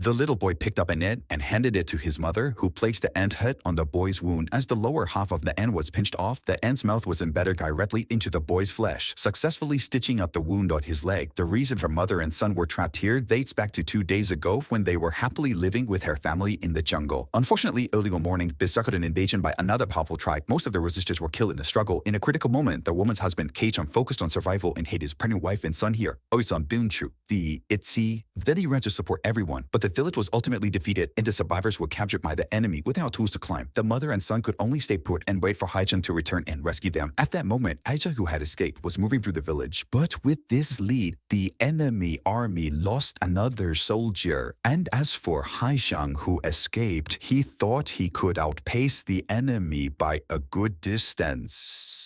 The little boy picked up an ant and handed it to his mother, who placed the ant head on the boy's wound. As the lower half of the ant was pinched off, the ant's mouth was embedded directly into the boy's flesh, successfully stitching up the wound on his leg. The reason her mother and son were trapped here dates back to 2 days ago when they were happily living with her family in the jungle. Unfortunately, early one morning, they suffered an invasion by another powerful tribe. Most of the resistors were killed in the struggle. In a critical moment, the woman's husband, Kei-chan, focused on survival and hid his pregnant wife and son here, Oisan Bunchu, the Itzy. Then he ran to support everyone, but the village was ultimately defeated and the survivors were captured by the enemy without tools to climb. The mother and son could only stay put and wait for Haichan to return and rescue them. At that moment, Haichan, who had escaped, was moving through the village. But with this lead, the enemy army lost another soldier. And as for Haichan, who escaped, he thought he could outpace the enemy by a good distance.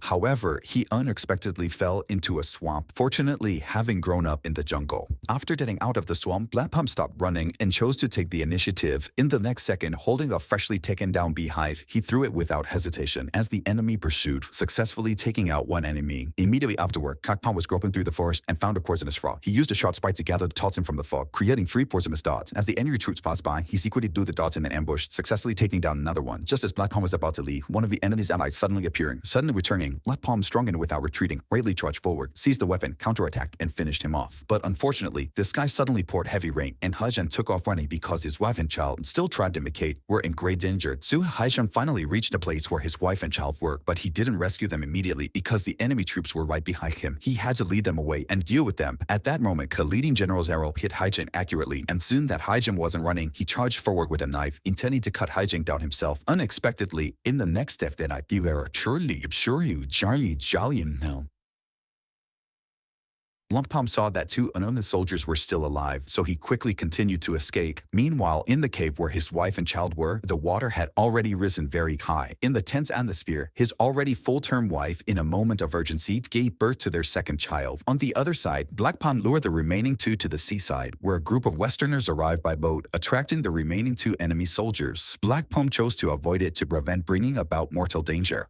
However, he unexpectedly fell into a swamp, fortunately having grown up in the jungle. After getting out of the swamp, Black Pump stopped running and chose to take the initiative. In the next second, holding a freshly taken down beehive, he threw it without hesitation as the enemy pursued, successfully taking out one enemy. Immediately afterward, Kakpan was groping through the forest and found a poisonous frog. He used a short spike to gather the toxin from the fog, creating 3 poisonous dots. As the enemy troops passed by, he secretly threw the dots in an ambush, successfully taking down another one. Just as Black Pump was about to leave, one of the enemy's allies suddenly appearing. Suddenly returning, Left Palm, strong and without retreating, greatly charged forward, seized the weapon, counterattacked, and finished him off. But unfortunately, the sky suddenly poured heavy rain, and Haichan took off running because his wife and child, still trying to medicate, were in great danger. So Haichan finally reached the place where his wife and child were, but he didn't rescue them immediately because the enemy troops were right behind him. He had to lead them away and deal with them. At that moment, the leading general's arrow hit Haichan accurately, and soon that Haichan wasn't running, he charged forward with a knife, intending to cut Haichan down himself. Unexpectedly, in the next step that I do truly sure you jolly now. Lump Palm saw that 2 unknown soldiers were still alive, so he quickly continued to escape. Meanwhile, in the cave where his wife and child were, the water had already risen very high. In the tense atmosphere, his already full-term wife, in a moment of urgency, gave birth to their second child. On the other side, Black Pond lured the remaining 2 to the seaside, where a group of Westerners arrived by boat, attracting the remaining 2 enemy soldiers. Black Palm chose to avoid it to prevent bringing about mortal danger.